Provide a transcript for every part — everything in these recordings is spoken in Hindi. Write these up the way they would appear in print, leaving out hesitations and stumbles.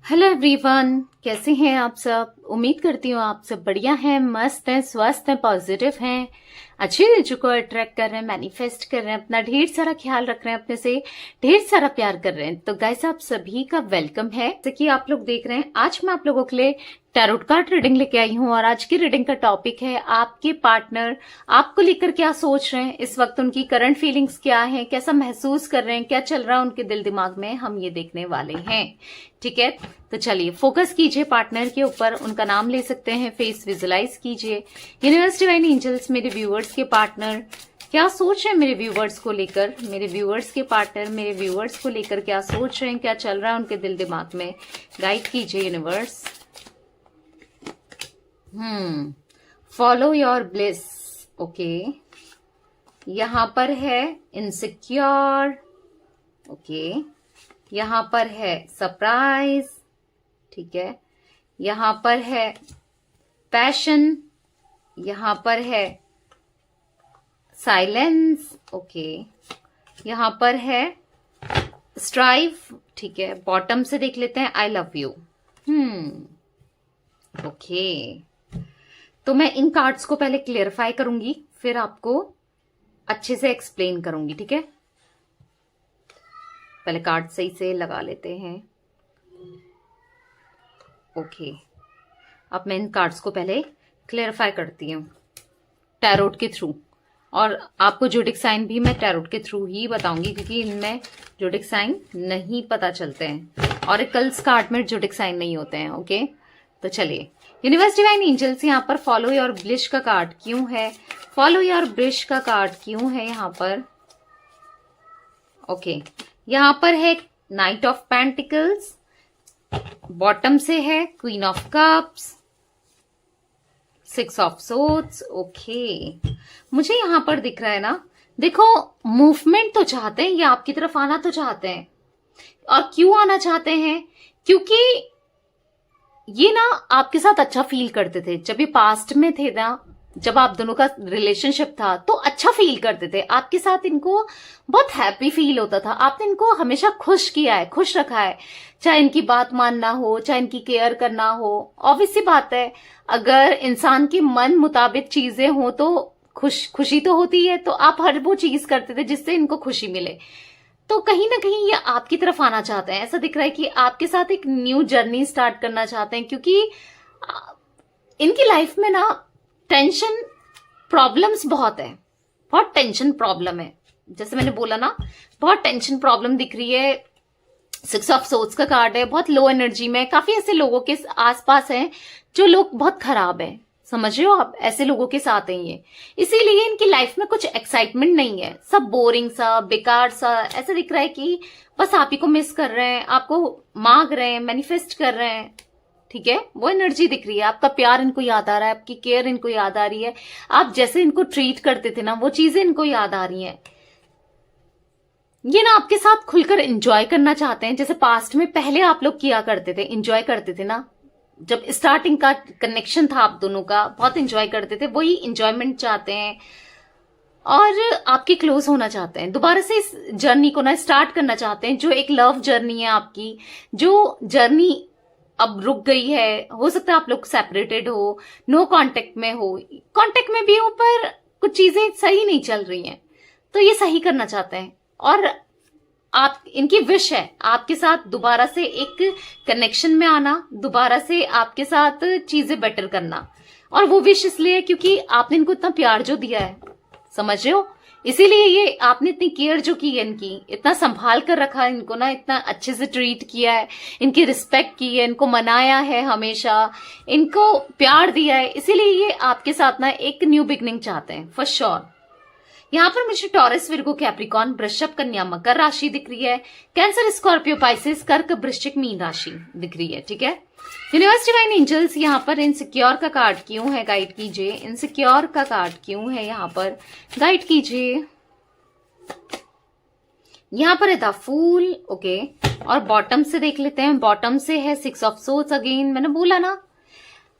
हेलो एवरीवन, कैसे हैं आप सब। उम्मीद करती हूँ आप सब बढ़िया हैं, मस्त हैं, स्वस्थ हैं, पॉजिटिव हैं, अच्छी एनर्जी को अट्रैक्ट कर रहे हैं, मैनिफेस्ट कर रहे हैं, अपना ढेर सारा ख्याल रख रहे हैं, अपने से ढेर सारा प्यार कर रहे हैं। तो गाइस, आप सभी का वेलकम है। जैसे कि आप लोग देख रहे हैं, आज मैं आप लोगों के लिए टैरोट कार्ड रीडिंग लेके आई हूँ और आज की रीडिंग का टॉपिक है आपके पार्टनर आपको लेकर क्या सोच रहे हैं इस वक्त, उनकी करंट फीलिंग्स क्या है, कैसा महसूस कर रहे हैं, क्या चल रहा है उनके दिल दिमाग में, हम ये देखने वाले हैं। ठीक है, तो चलिए फोकस कीजिए पार्टनर के ऊपर, उनका नाम ले सकते हैं, फेस विजुलाइज कीजिए। यूनिवर्स डिवाइन एंजल्स मेरे व्यूअर्स के पार्टनर क्या सोच रहे हैं, मेरे व्यूअर्स को लेकर, मेरे व्यूअर्स के पार्टनर मेरे व्यूअर्स को लेकर क्या सोच रहे हैं, क्या चल रहा है उनके दिल दिमाग में, गाइड कीजिए universe. Follow your bliss. Okay, यहां पर है इनसिक्योर। ओके, यहां पर है सरप्राइज। ठीक है, यहां पर है पैशन, यहां पर है साइलेंस। ओके, यहां पर है स्ट्राइव। ठीक है, बॉटम से देख लेते हैं आई लव यू। ओके, तो मैं इन कार्ड्स को पहले क्लियरिफाई करूंगी, फिर आपको अच्छे से एक्सप्लेन करूंगी। ठीक है, पहले कार्ड सही से लगा लेते हैं। ओके, अब मैं इन कार्ड्स को पहले क्लियरिफाई करती हूँ टैरोट के थ्रू, और आपको जोडिक साइन भी मैं टैरोट के थ्रू ही बताऊंगी, क्योंकि इनमें जोडिक साइन नहीं पता चलते हैं, ऑरेकल्स कार्ड में जोडिक साइन नहीं होते हैं। ओके, तो चलिए, यूनिवर्स डिवाइन एंजल्स यहाँ पर फॉलो योर ब्लिश का कार्ड क्यों है, फॉलो योर ब्लिश का कार्ड क्यों है यहाँ पर। ओके, यहां पर है नाइट ऑफ पेंटिकल्स, बॉटम से है queen of cups, six of swords. Okay, मुझे यहां पर दिख रहा है ना, देखो मूवमेंट तो चाहते हैं, ये आपकी तरफ आना तो चाहते हैं। और क्यों आना चाहते हैं, क्योंकि ये ना आपके साथ अच्छा फील करते थे जब ये पास्ट में थे ना, जब आप दोनों का रिलेशनशिप था तो अच्छा फील करते थे आपके साथ, इनको बहुत हैप्पी फील होता था, आपने इनको हमेशा खुश किया है, खुश रखा है, चाहे इनकी बात मानना हो, चाहे इनकी केयर करना हो। ऑब्वियस सी बात है, अगर इंसान के मन मुताबिक चीजें हो तो खुशी तो होती है, तो आप हर वो चीज करते थे जिससे इनको खुशी मिले। तो कहीं ना कहीं ये आपकी तरफ आना चाहते हैं, ऐसा दिख रहा है कि आपके साथ एक न्यू जर्नी स्टार्ट करना चाहते हैं, क्योंकि इनकी लाइफ में ना टेंशन प्रॉब्लम्स बहुत है, बहुत टेंशन प्रॉब्लम है। जैसे मैंने बोला ना, बहुत टेंशन प्रॉब्लम दिख रही है। सिक्स ऑफ सोर्ड्स का कार्ड है, बहुत लो एनर्जी में, काफी ऐसे लोगों के आसपास हैं जो लोग बहुत खराब हैं, समझ रहे हो आप, ऐसे लोगों के साथ हैं ये, इसीलिए इनकी लाइफ में कुछ एक्साइटमेंट नहीं है, सब बोरिंग सा, बेकार सा, ऐसा दिख रहा है कि बस आप ही को मिस कर रहे हैं, आपको मांग रहे हैं, मैनिफेस्ट कर रहे हैं। ठीक है, वो एनर्जी दिख रही है, आपका प्यार इनको याद आ रहा है, आपकी केयर इनको याद आ रही है, आप जैसे इनको ट्रीट करते थे ना वो चीजें इनको याद आ रही हैं। ये ना आपके साथ खुलकर एंजॉय करना चाहते हैं, जैसे पास्ट में पहले आप लोग किया करते थे, एंजॉय करते थे ना, जब स्टार्टिंग का कनेक्शन था आप दोनों का, बहुत एंजॉय करते थे, वही एंजॉयमेंट चाहते हैं और आपके क्लोज होना चाहते हैं, दोबारा से इस जर्नी को ना स्टार्ट करना चाहते हैं, जो एक लव जर्नी है आपकी, जो जर्नी अब रुक गई है। हो सकता है आप लोग सेपरेटेड हो, नो कांटेक्ट में हो, कांटेक्ट में भी हो पर कुछ चीजें सही नहीं चल रही हैं, तो ये सही करना चाहते हैं। और आप, इनकी विश है आपके साथ दोबारा से एक कनेक्शन में आना, दोबारा से आपके साथ चीजें बेटर करना। और वो विश इसलिए क्योंकि आपने इनको इतना प्यार जो दिया है, समझ रहे हो, इसीलिए ये आपने इतनी केयर जो की है इनकी, इतना संभाल कर रखा है इनको ना, इतना अच्छे से ट्रीट किया है, इनकी रिस्पेक्ट की है, इनको मनाया है, हमेशा इनको प्यार दिया है, इसीलिए ये आपके साथ ना एक न्यू बिगनिंग चाहते हैं फॉर श्योर। यहाँ पर मुझे टॉरस, विर्गो, कैप्रिकॉन, वृषभ, कन्या, मकर राशि दिख रही है, कैंसर, स्कॉर्पियो, पाइसेस, कर्क, वृश्चिक, मीन राशि दिख रही है। ठीक है, यूनिवर्स डिवाइन एंजल्स यहाँ पर इनसिक्योर का कार्ड क्यों है, गाइड कीजिए। इनसिक्योर का कार्ड क्यों है यहाँ पर, गाइड कीजिए। यहाँ पर है द फूल। ओके, और बॉटम से देख लेते हैं, बॉटम से है सिक्स ऑफ सोर्ड्स। अगेन मैंने बोला ना,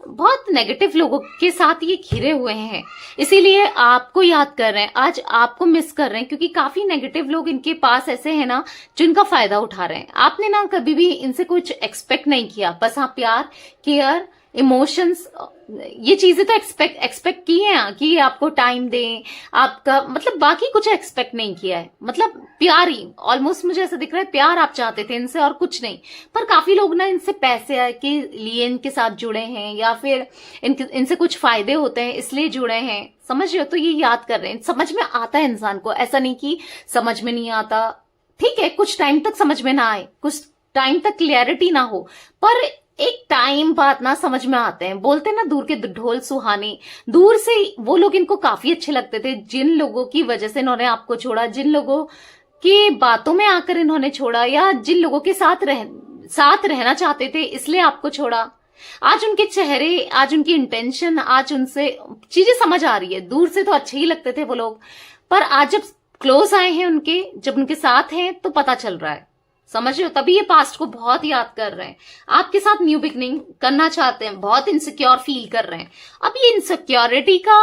बहुत नेगेटिव लोगों के साथ ये घिरे हुए हैं, इसीलिए आपको याद कर रहे हैं, आज आपको मिस कर रहे हैं, क्योंकि काफी नेगेटिव लोग इनके पास ऐसे हैं ना जो इनका फायदा उठा रहे हैं। आपने ना कभी भी इनसे कुछ एक्सपेक्ट नहीं किया, बस हाँ प्यार, केयर, इमोशंस, ये चीजें तो एक्सपेक्ट की हैं कि ये आपको टाइम दें, आपका मतलब बाकी कुछ एक्सपेक्ट नहीं किया है, मतलब प्यार ही ऑलमोस्ट मुझे ऐसा दिख रहा है, प्यार आप चाहते थे इनसे और कुछ नहीं। पर काफी लोग ना इनसे पैसे के लिए इनके साथ जुड़े हैं, या फिर इनसे कुछ फायदे होते हैं इसलिए जुड़े हैं, समझ रहे हो? तो ये याद कर रहे हैं। समझ में आता है इंसान को, ऐसा नहीं कि समझ में नहीं आता, ठीक है कुछ टाइम तक समझ में ना आए, कुछ टाइम तक क्लियरिटी ना हो, पर एक टाइम बाद ना समझ में आते हैं। बोलते हैं ना दूर के ढोल सुहाने, दूर से वो लोग इनको काफी अच्छे लगते थे, जिन लोगों की वजह से इन्होंने आपको छोड़ा, जिन लोगों की बातों में आकर इन्होंने छोड़ा, या जिन लोगों के साथ रहना चाहते थे इसलिए आपको छोड़ा। आज उनके चेहरे, आज उनकी इंटेंशन, आज उनसे चीजें समझ आ रही है। दूर से तो अच्छे ही लगते थे वो लोग, पर आज जब क्लोज आए हैं उनके, जब उनके साथ हैं तो पता चल रहा है, समझ रहे हो? तभी ये पास्ट को बहुत याद कर रहे हैं, आपके साथ न्यू बिगनिंग करना चाहते हैं, बहुत इनसिक्योर फील कर रहे हैं। अब ये इनसिक्योरिटी का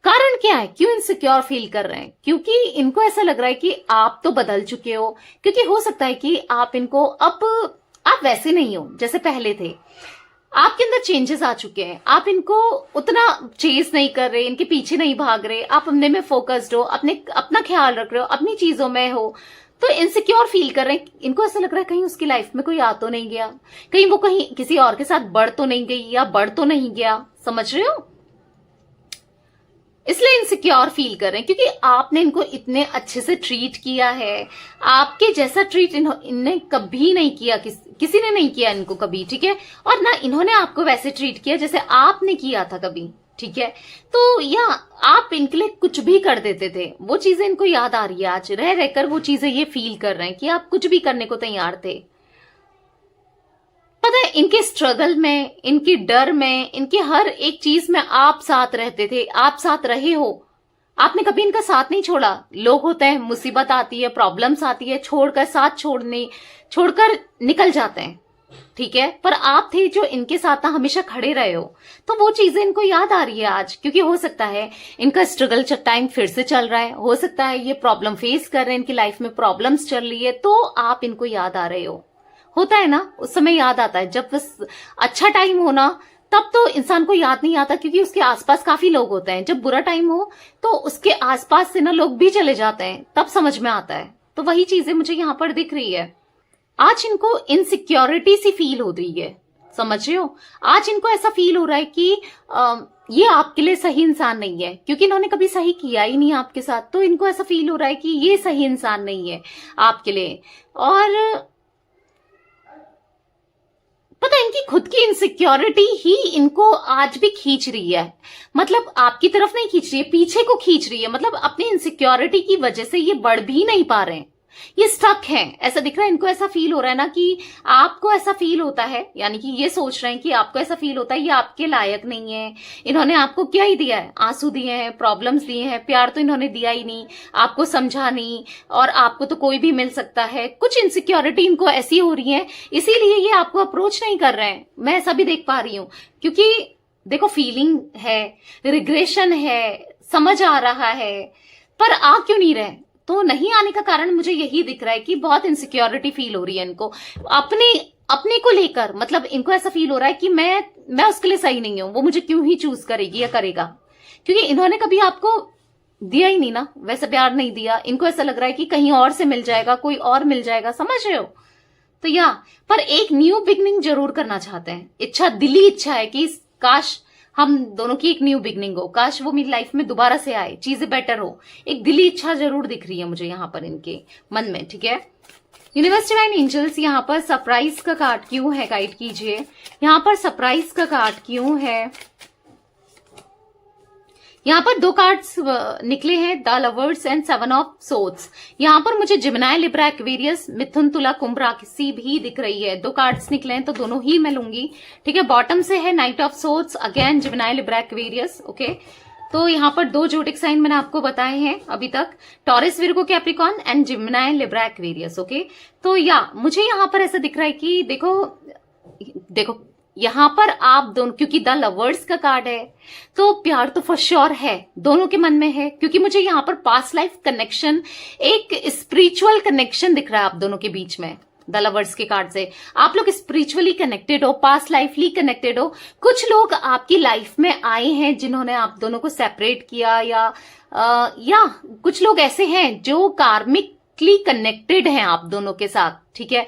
कारण क्या है, क्यों इनसिक्योर फील कर रहे हैं? क्योंकि इनको ऐसा लग रहा है कि आप तो बदल चुके हो, क्योंकि हो सकता है कि आप इनको अब आप वैसे नहीं हो जैसे पहले थे, आपके अंदर चेंजेस आ चुके हैं, आप इनको उतना चेज नहीं कर रहे, इनके पीछे नहीं भाग रहे, आप अपने में फोकस्ड हो, अपना ख्याल रख रहे हो, अपनी चीजों में हो, तो इनसिक्योर फील कर रहे हैं। इनको ऐसा लग रहा है कहीं उसकी लाइफ में कोई आ तो नहीं गया, कहीं वो कहीं किसी और के साथ बढ़ तो नहीं गई या बढ़ तो नहीं गया, समझ रहे हो? इसलिए इनसिक्योर फील कर रहे हैं, क्योंकि आपने इनको इतने अच्छे से ट्रीट किया है, आपके जैसा ट्रीट इन्होंने कभी नहीं किया, किसी ने नहीं किया इनको कभी, ठीक है? और ना इन्होंने आपको वैसे ट्रीट किया जैसे आपने किया था कभी, ठीक है? तो या आप इनके लिए कुछ भी कर देते थे, वो चीजें इनको याद आ रही है, आज रह रहकर वो चीजें ये फील कर रहे हैं कि आप कुछ भी करने को तैयार थे। पता है इनके स्ट्रगल में, इनके डर में, इनके हर एक चीज में आप साथ रहते थे, आप साथ रहे हो, आपने कभी इनका साथ नहीं छोड़ा। लोग होते हैं, मुसीबत आती है, प्रॉब्लम्स आती है, छोड़कर निकल जाते हैं, ठीक है? पर आप थे जो इनके साथ ना हमेशा खड़े रहे हो, तो वो चीजें इनको याद आ रही है आज, क्योंकि हो सकता है इनका स्ट्रगल टाइम फिर से चल रहा है, हो सकता है ये प्रॉब्लम फेस कर रहे हैं, इनकी लाइफ में प्रॉब्लम्स चल रही है, तो आप इनको याद आ रहे हो। होता है ना, उस समय याद आता है, जब बस अच्छा टाइम हो ना तब तो इंसान को याद नहीं आता, क्योंकि उसके आसपास काफी लोग होते हैं। जब बुरा टाइम हो तो उसके आसपास से ना लोग भी चले जाते हैं, तब समझ में आता है। तो वही चीजें मुझे यहाँ पर दिख रही है। आज इनको इनसिक्योरिटी सी फील हो रही है, समझ रहे हो? आज इनको ऐसा फील हो रहा है कि ये आपके लिए सही इंसान नहीं है, क्योंकि इन्होंने कभी सही किया ही नहीं आपके साथ, तो इनको ऐसा फील हो रहा है कि ये सही इंसान नहीं है आपके लिए। और पता है इनकी खुद की इनसिक्योरिटी ही इनको आज भी खींच रही है, मतलब आपकी तरफ नहीं खींच रही है, पीछे को खींच रही है। मतलब अपनी इनसिक्योरिटी की वजह से ये बढ़ भी नहीं पा रहे हैं, ये स्टक हैं, ऐसा दिख रहा है इनको। ऐसा फील हो रहा है ना कि आपको ऐसा फील होता है, यानी कि ये सोच रहे हैं कि आपको ऐसा फील होता है ये आपके लायक नहीं है, इन्होंने आपको क्या ही दिया है, आंसू दिए हैं, प्रॉब्लम्स दिए हैं, प्यार तो इन्होंने दिया ही नहीं, आपको समझा नहीं, और आपको तो कोई भी मिल सकता है। कुछ इनसिक्योरिटी इनको ऐसी हो रही है, इसीलिए ये आपको अप्रोच नहीं कर रहे हैं, मैं ऐसा भी देख पा रही हूं। क्योंकि देखो फीलिंग है, रिग्रेशन है, समझ आ रहा है, पर आ क्यों नहीं रहे? तो नहीं आने का कारण मुझे यही दिख रहा है कि बहुत इनसिक्योरिटी फील हो रही है इनको अपने को लेकर। मतलब इनको ऐसा फील हो रहा है कि मैं उसके लिए सही नहीं हूं, वो मुझे क्यों ही चूज करेगी या करेगा, क्योंकि इन्होंने कभी आपको दिया ही नहीं ना, वैसे प्यार नहीं दिया। इनको ऐसा लग रहा है कि कहीं और से मिल जाएगा, कोई और मिल जाएगा, समझ रहे हो? तो या पर एक न्यू बिगनिंग जरूर करना चाहते हैं, इच्छा, दिली इच्छा है कि काश हम दोनों की एक न्यू बिगनिंग हो, काश वो मेरी लाइफ में दोबारा से आए, चीजें बेटर हो। एक दिली इच्छा जरूर दिख रही है मुझे यहाँ पर इनके मन में, ठीक है? यूनिवर्स डिवाइन एंजल्स यहाँ पर सरप्राइज का कार्ड क्यों है, गाइड कीजिए। यहाँ पर सरप्राइज का कार्ड क्यों है? यहाँ पर दो कार्ड्स निकले हैं, the lovers and 7 of swords. यहाँ पर मुझे जिमिनाई, लिब्रा, एक्वेरियस, मिथुन, तुला, कुंभ राशि भी दिख रही है। दो कार्ड्स निकले हैं तो दोनों ही मैं लूंगी, ठीक है? बॉटम से है knight of swords, again Gemini, Libra, Aquarius, okay? तो यहाँ पर दो जोडिक साइन मैंने आपको बताए हैं अभी तक, Taurus, Virgo, Capricorn and Gemini, Libra, Aquarius, okay? तो या मुझे यहाँ पर ऐसा दिख रहा है कि देखो यहाँ पर आप दोनों, क्योंकि द लवर्स का कार्ड है, तो प्यार तो फॉर श्योर है, दोनों के मन में है, क्योंकि मुझे यहाँ पर पास्ट लाइफ कनेक्शन, एक स्पिरिचुअल कनेक्शन दिख रहा है आप दोनों के बीच में। द लवर्स के कार्ड से आप लोग स्पिरिचुअली कनेक्टेड हो, पास्ट लाइफली कनेक्टेड हो। कुछ लोग आपकी लाइफ में आए हैं जिन्होंने आप दोनों को सेपरेट किया, या कुछ लोग ऐसे हैं जो कार्मिकली कनेक्टेड हैं आप दोनों के साथ, ठीक है।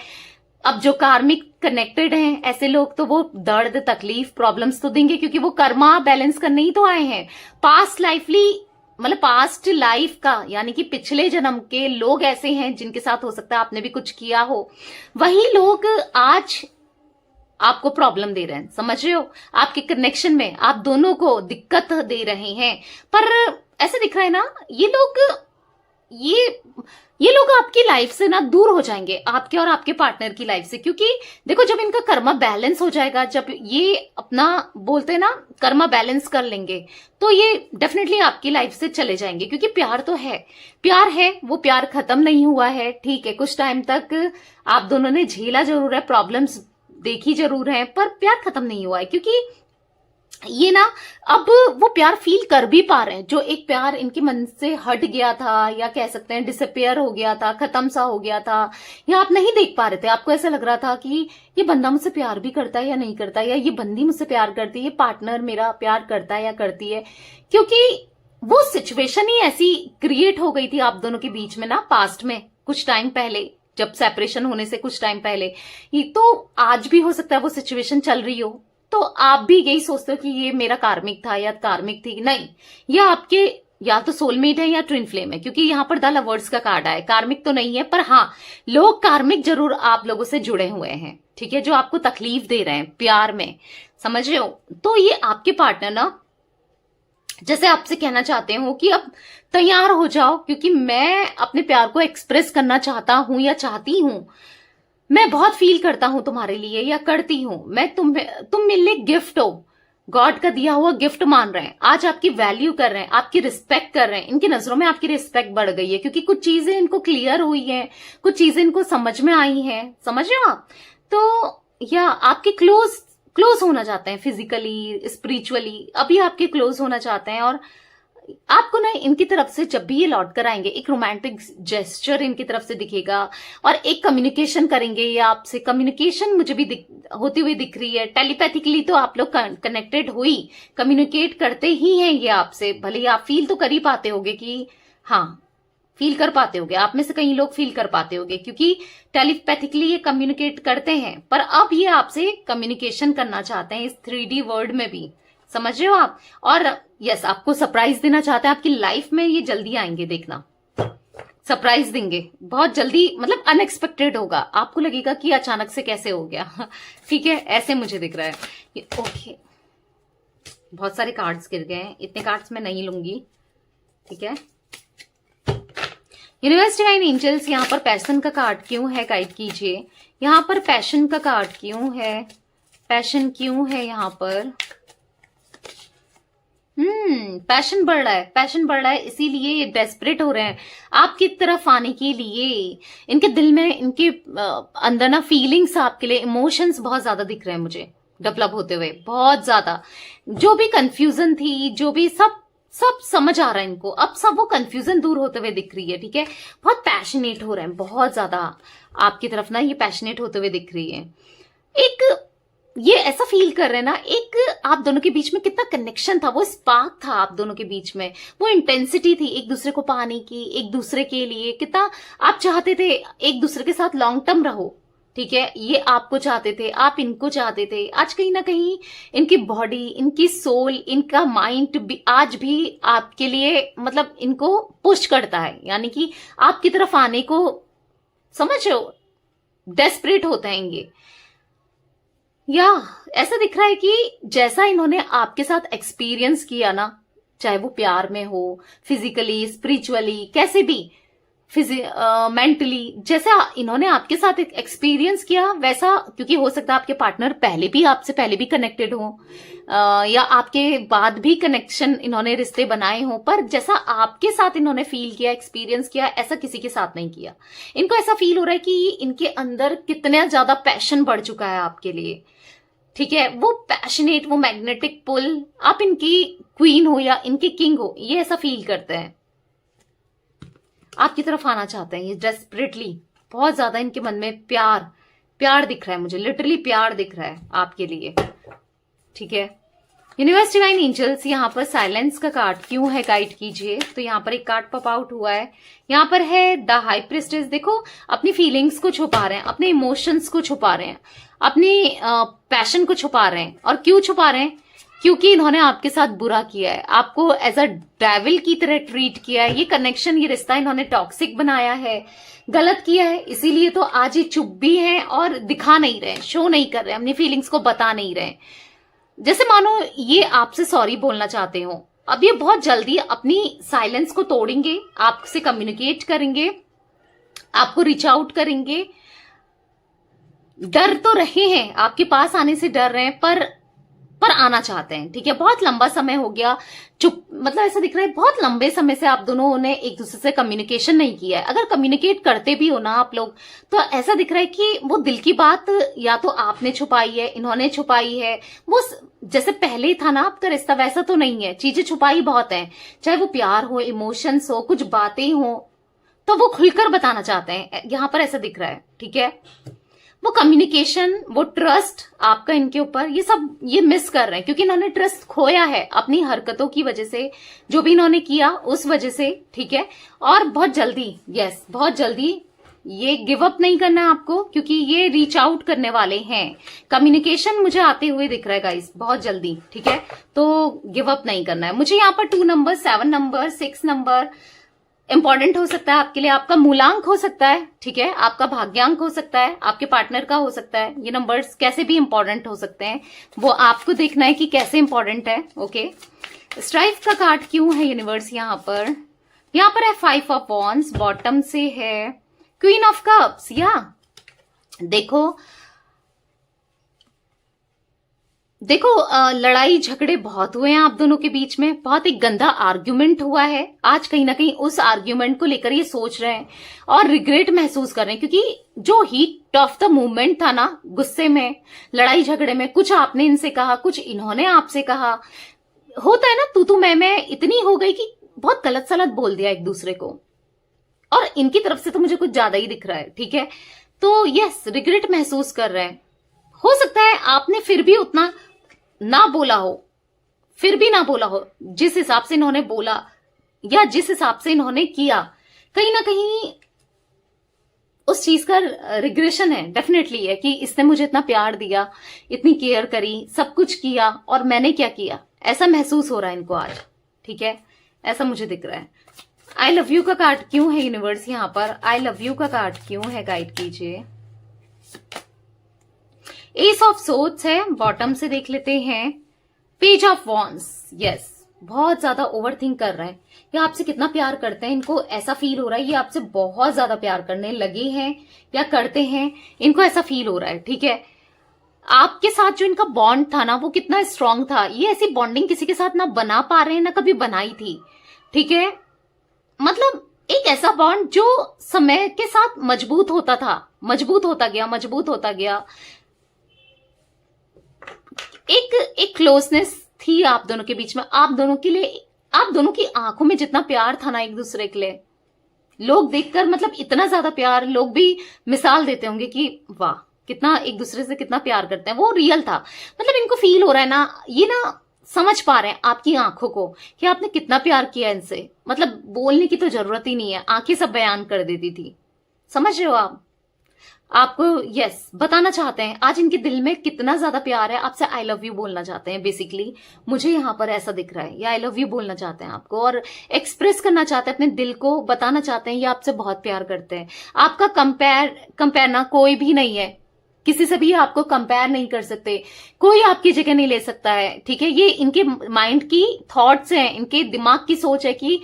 अब जो कार्मिक कनेक्टेड हैं ऐसे लोग तो वो दर्द, तकलीफ, प्रॉब्लम्स तो देंगे, क्योंकि वो कर्मा बैलेंस करने ही तो आए हैं। पास्ट लाइफली मतलब पास्ट लाइफ का, यानी कि पिछले जन्म के लोग ऐसे हैं जिनके साथ हो सकता है आपने भी कुछ किया हो, वही लोग आज आपको प्रॉब्लम दे रहे हैं, समझ रहे हो। आपके कनेक्शन में आप दोनों को दिक्कत दे रहे हैं। पर ऐसे दिख रहा है ना, ये लोग आपकी लाइफ से ना दूर हो जाएंगे, आपके और आपके पार्टनर की लाइफ से, क्योंकि देखो जब इनका कर्मा बैलेंस हो जाएगा, जब ये अपना बोलते हैं ना कर्मा बैलेंस कर लेंगे, तो ये डेफिनेटली आपकी लाइफ से चले जाएंगे। क्योंकि प्यार तो है, प्यार है, वो प्यार खत्म नहीं हुआ है, ठीक है। कुछ टाइम तक आप दोनों ने झेला जरूर है, प्रॉब्लम्स देखी जरूर है, पर प्यार खत्म नहीं हुआ है। क्योंकि ये ना अब वो प्यार फील कर भी पा रहे हैं, जो एक प्यार इनके मन से हट गया था, या कह सकते हैं डिसअपियर हो गया था, खत्म सा हो गया था, या आप नहीं देख पा रहे थे। आपको ऐसा लग रहा था कि ये बंदा मुझसे प्यार भी करता है या नहीं करता, या ये बंदी मुझसे प्यार करती है, ये पार्टनर मेरा प्यार करता है या करती है। क्योंकि वो सिचुएशन ही ऐसी क्रिएट हो गई थी आप दोनों के बीच में ना, पास्ट में कुछ टाइम पहले, जब सेपरेशन होने से कुछ टाइम पहले। तो आज भी हो सकता है वो सिचुएशन चल रही हो, तो आप भी यही सोचते हो कि ये मेरा कार्मिक था या कार्मिक थी। नहीं, ये आपके या तो सोलमेट है या ट्विन फ्लेम है, क्योंकि यहाँ पर द लवर्स का कार्ड आया। कार्मिक तो नहीं है, पर हाँ लोग कार्मिक जरूर आप लोगों से जुड़े हुए हैं, ठीक है, जो आपको तकलीफ दे रहे हैं प्यार में, समझ रहे हो। तो ये आपके पार्टनर ना जैसे आपसे कहना चाहते हो कि अब तैयार हो जाओ, क्योंकि मैं अपने प्यार को एक्सप्रेस करना चाहता हूं या चाहती हूं, मैं बहुत फील करता हूं तुम्हारे लिए या करती हूं, मैं तुम मेरे लिए गिफ्ट हो, गॉड का दिया हुआ गिफ्ट मान रहे हैं। आज आपकी वैल्यू कर रहे हैं, आपकी रिस्पेक्ट कर रहे हैं, इनकी नजरों में आपकी रिस्पेक्ट बढ़ गई है, क्योंकि कुछ चीजें इनको क्लियर हुई हैं, कुछ चीजें इनको समझ में आई हैं, समझ रहे हो आप। तो या आपके क्लोज होना चाहते हैं, फिजिकली स्पिरिचुअली अभी आपके क्लोज होना चाहते हैं। और आपको ना इनकी तरफ से जब भी ये लौट कर आएंगे, एक रोमांटिक जेस्चर इनकी तरफ से दिखेगा, और एक कम्युनिकेशन करेंगे। ये आपसे कम्युनिकेशन मुझे भी होती हुई दिख रही है। टेलीपैथिकली तो आप लोग कनेक्टेड हुई, कम्युनिकेट करते ही हैं ये आपसे। भले आप फील तो कर ही पाते होगे कि हाँ, फील कर पाते होगे, आप में से कई लोग फील कर पाते होगे, क्योंकि टेलीपैथिकली ये कम्युनिकेट करते हैं। पर अब ये आपसे कम्युनिकेशन करना चाहते हैं इस 3D वर्ल्ड में भी, समझ रहे हो आप। और यस, आपको सरप्राइज देना चाहते हैं, आपकी लाइफ में ये जल्दी आएंगे, देखना सरप्राइज देंगे बहुत जल्दी, मतलब अनएक्सपेक्टेड होगा। आपको लगेगा कि अचानक से कैसे हो गया ठीक है, ऐसे मुझे दिख रहा है ये। ओके, बहुत सारे कार्ड्स गिर गए हैं, इतने कार्ड्स मैं नहीं लूंगी, ठीक है। यूनिवर्स डिवाइन एंजल्स, यहाँ पर पैशन का कार्ड क्यों है, गाइड कीजिए। यहाँ पर पैशन का कार्ड क्यों है, पैशन क्यों है यहाँ पर। पैशन बढ़ रहा है, पैशन बढ़ रहा है, इसीलिए ये डेस्परेट हो रहे हैं आपकी तरफ आने के लिए। इनके दिल में, इनके अंदर ना फीलिंग्स आपके लिए, इमोशंस बहुत ज्यादा दिख रहे हैं मुझे डेवलप होते हुए, बहुत ज्यादा। जो भी कंफ्यूजन थी, जो भी सब समझ आ रहा है इनको, अब सब वो कंफ्यूजन दूर होते हुए दिख रही है, ठीक है। बहुत पैशनेट हो रहे हैं, बहुत ज्यादा आपकी तरफ ना ये पैशनेट होते हुए दिख रही है। एक ये ऐसा फील कर रहे हैं ना, एक आप दोनों के बीच में कितना कनेक्शन था, वो स्पार्क था आप दोनों के बीच में, वो इंटेंसिटी थी एक दूसरे को पाने की, एक दूसरे के लिए कितना आप चाहते थे एक दूसरे के साथ लॉन्ग टर्म रहो, ठीक है। ये आपको चाहते थे, आप इनको चाहते थे। आज कहीं ना कहीं इनकी बॉडी, इनकी सोल, इनका माइंड भी आज भी आपके लिए मतलब इनको पुश करता है, यानी कि आपकी तरफ आने को, समझ रहे हो, डेस्परेट होते हैं ये। या ऐसा दिख रहा है कि जैसा इन्होंने आपके साथ एक्सपीरियंस किया ना, चाहे वो प्यार में हो, फिजिकली, स्पिरिचुअली, कैसे भी, मेंटली, जैसा इन्होंने आपके साथ एक्सपीरियंस किया वैसा, क्योंकि हो सकता है आपके पार्टनर आपसे पहले भी कनेक्टेड हो, या आपके बाद भी कनेक्शन इन्होंने रिश्ते बनाए हो, पर जैसा आपके साथ इन्होंने फील किया, एक्सपीरियंस किया, ऐसा किसी के साथ नहीं किया। इनको ऐसा फील हो रहा है कि इनके अंदर कितना ज्यादा पैशन बढ़ चुका है आपके लिए, ठीक है, वो पैशनेट, वो मैग्नेटिक पुल, आप इनकी क्वीन हो या इनके किंग हो, ये ऐसा फील करते हैं, आपकी तरफ आना चाहते हैं ये डेस्परेटली। बहुत ज्यादा इनके मन में प्यार प्यार दिख रहा है, मुझे लिटरली प्यार दिख रहा है आपके लिए, ठीक है। यूनिवर्स डिवाइन एंजल्स, यहाँ पर साइलेंस का कार्ड क्यों है, गाइड कीजिए। तो यहाँ पर एक कार्ड पॉप आउट हुआ है, यहाँ पर है द हाई प्रिस्टेस। देखो, अपनी फीलिंग्स को छुपा रहे हैं, अपने इमोशंस को छुपा रहे हैं, अपनी पैशन को छुपा रहे हैं। और क्यों छुपा रहे हैं? क्योंकि इन्होंने आपके साथ बुरा किया है, आपको एज अ डेविल की तरह ट्रीट किया है। ये कनेक्शन, ये रिश्ता इन्होंने टॉक्सिक बनाया है, गलत किया है, इसीलिए तो आज ये चुप भी हैं और दिखा नहीं रहे, शो नहीं कर रहे, अपनी फीलिंग्स को बता नहीं रहे। जैसे मानो ये आपसे सॉरी बोलना चाहते हो। अब ये बहुत जल्दी अपनी साइलेंस को तोड़ेंगे, आपसे कम्युनिकेट करेंगे, आपको रीच आउट करेंगे। डर तो रहे हैं, आपके पास आने से डर रहे हैं, पर आना चाहते हैं, ठीक है। बहुत लंबा समय हो गया चुप, मतलब ऐसा दिख रहा है बहुत लंबे समय से आप दोनों ने एक दूसरे से कम्युनिकेशन नहीं किया है। अगर कम्युनिकेट करते भी हो ना आप लोग, तो ऐसा दिख रहा है कि वो दिल की बात या तो आपने छुपाई है, इन्होंने छुपाई है। वो जैसे पहले था ना आपका रिश्ता, वैसा तो नहीं है, चीजें छुपाई बहुत है, चाहे वो प्यार हो, इमोशंस हो, कुछ बातें हो, तो वो खुलकर बताना चाहते हैं, यहां पर ऐसा दिख रहा है, ठीक है। वो कम्युनिकेशन, वो ट्रस्ट आपका इनके ऊपर, ये सब ये मिस कर रहे हैं, क्योंकि इन्होंने ट्रस्ट खोया है अपनी हरकतों की वजह से, जो भी इन्होंने किया उस वजह से, ठीक है। और बहुत जल्दी, यस बहुत जल्दी ये गिव अप नहीं करना है आपको, क्योंकि ये रीच आउट करने वाले हैं। कम्युनिकेशन मुझे आते हुए दिख रहा है गाइस, बहुत जल्दी, ठीक है। तो गिव अप नहीं करना है। मुझे यहाँ पर 2 नंबर, 7 नंबर, 6 नंबर इंपॉर्टेंट हो सकता है आपके लिए, आपका मूलांक हो सकता है, ठीक है, आपका भाग्यांक हो सकता है, आपके पार्टनर का हो सकता है। ये नंबर्स कैसे भी इंपॉर्टेंट हो सकते हैं, वो आपको देखना है कि कैसे इंपॉर्टेंट है, ओके। स्ट्राइफ का कार्ड क्यों है यूनिवर्स यहाँ पर है 5 ऑफ वॉन्ड्स, बॉटम से है क्वीन ऑफ कप्स। या देखो लड़ाई झगड़े बहुत हुए हैं आप दोनों के बीच में, बहुत एक गंदा आर्ग्यूमेंट हुआ है। आज कहीं ना कहीं उस आर्ग्यूमेंट को लेकर ये सोच रहे हैं और रिग्रेट महसूस कर रहे हैं, क्योंकि जो हीट ऑफ द मूवमेंट था ना, गुस्से में, लड़ाई झगड़े में, कुछ आपने इनसे कहा, कुछ इन्होंने आपसे कहा, होता है ना तू मैं इतनी हो गई कि बहुत गलत सलत बोल दिया एक दूसरे को, और इनकी तरफ से तो मुझे कुछ ज्यादा ही दिख रहा है, ठीक है। तो यस, रिग्रेट महसूस कर रहे हैं। हो सकता है आपने फिर भी उतना ना बोला हो, फिर भी ना बोला हो जिस हिसाब से इन्होंने बोला या जिस हिसाब से इन्होंने किया, कहीं ना कहीं उस चीज का रिग्रेशन है, डेफिनेटली है, कि इसने मुझे इतना प्यार दिया, इतनी केयर करी, सब कुछ किया, और मैंने क्या किया, ऐसा महसूस हो रहा है इनको आज, ठीक है। ऐसा मुझे दिख रहा है। आई लव यू का कार्ड क्यों है यूनिवर्स यहाँ पर, आई लव यू का कार्ड क्यों है, गाइड कीजिए। एस ऑफ सोर्ड्स है, बॉटम से देख लेते हैं पेज ऑफ वॉन्ड्स। यस, बहुत ज्यादा ओवरथिंक कर रहे हैं, ये आपसे कितना प्यार करते हैं, इनको ऐसा फील हो रहा है ये आपसे बहुत ज्यादा प्यार करने लगे हैं या करते हैं, इनको ऐसा फील हो रहा है, ठीक है। आपके साथ जो इनका बॉन्ड था ना, वो कितना स्ट्रांग था, ये ऐसी बॉन्डिंग किसी के साथ ना बना पा रहे हैं, ना कभी बनाई थी, ठीक है। मतलब एक ऐसा बॉन्ड जो समय के साथ मजबूत होता था, मजबूत होता गया, एक क्लोजनेस थी आप दोनों के बीच में। आप दोनों के लिए, आप दोनों की आंखों में जितना प्यार था ना एक दूसरे के लिए, लोग देखकर, मतलब इतना ज्यादा प्यार, लोग भी मिसाल देते होंगे कि वाह कितना एक दूसरे से कितना प्यार करते हैं, वो रियल था। मतलब इनको फील हो रहा है ना, ये ना समझ पा रहे हैं आपकी आंखों को कि आपने कितना प्यार किया इनसे। मतलब बोलने की तो जरूरत ही नहीं है, आंखें सब बयान कर देती थी, समझ रहे हो आप। आपको यस बताना चाहते हैं आज इनके दिल में कितना ज्यादा प्यार है, आपसे आई लव यू बोलना चाहते हैं बेसिकली, मुझे यहाँ पर ऐसा दिख रहा है। ये आई लव यू बोलना चाहते हैं आपको और एक्सप्रेस करना चाहते हैं, अपने दिल को बताना चाहते हैं ये आपसे बहुत प्यार करते हैं। आपका कंपेयर ना कोई भी नहीं है, किसी से भी आपको कंपेयर नहीं कर सकते, कोई आपकी जगह नहीं ले सकता है, ठीक है। ये इनके माइंड की थॉट्स हैं, इनके दिमाग की सोच है कि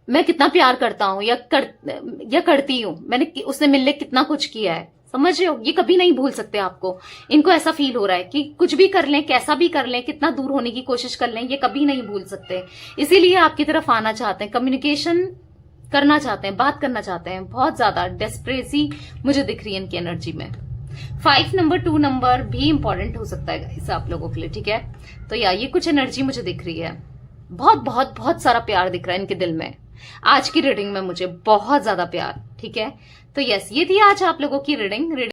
मैं कितना प्यार करता हूं या करती हूं, मैंने उसने मिलने कितना कुछ किया है, समझ रहे हो। ये कभी नहीं भूल सकते आपको, इनको ऐसा फील हो रहा है कि कुछ भी कर लें, कैसा भी कर लें, कितना दूर होने की कोशिश कर लें, ये कभी नहीं भूल सकते। इसीलिए आपकी तरफ आना चाहते हैं, कम्युनिकेशन करना चाहते हैं, बात करना चाहते हैं। बहुत ज्यादा डेस्परेसी मुझे दिख रही है इनकी एनर्जी में। 5 नंबर 2 नंबर भी इंपॉर्टेंट हो सकता है गाइस आप लोगों के लिए, ठीक है। तो या ये कुछ एनर्जी मुझे दिख रही है, बहुत बहुत बहुत सारा प्यार दिख रहा है इनके दिल में आज की रीडिंग में, मुझे बहुत ज्यादा प्यार, ठीक है। तो यस, ये थी आज आप लोगों की रीडिंग।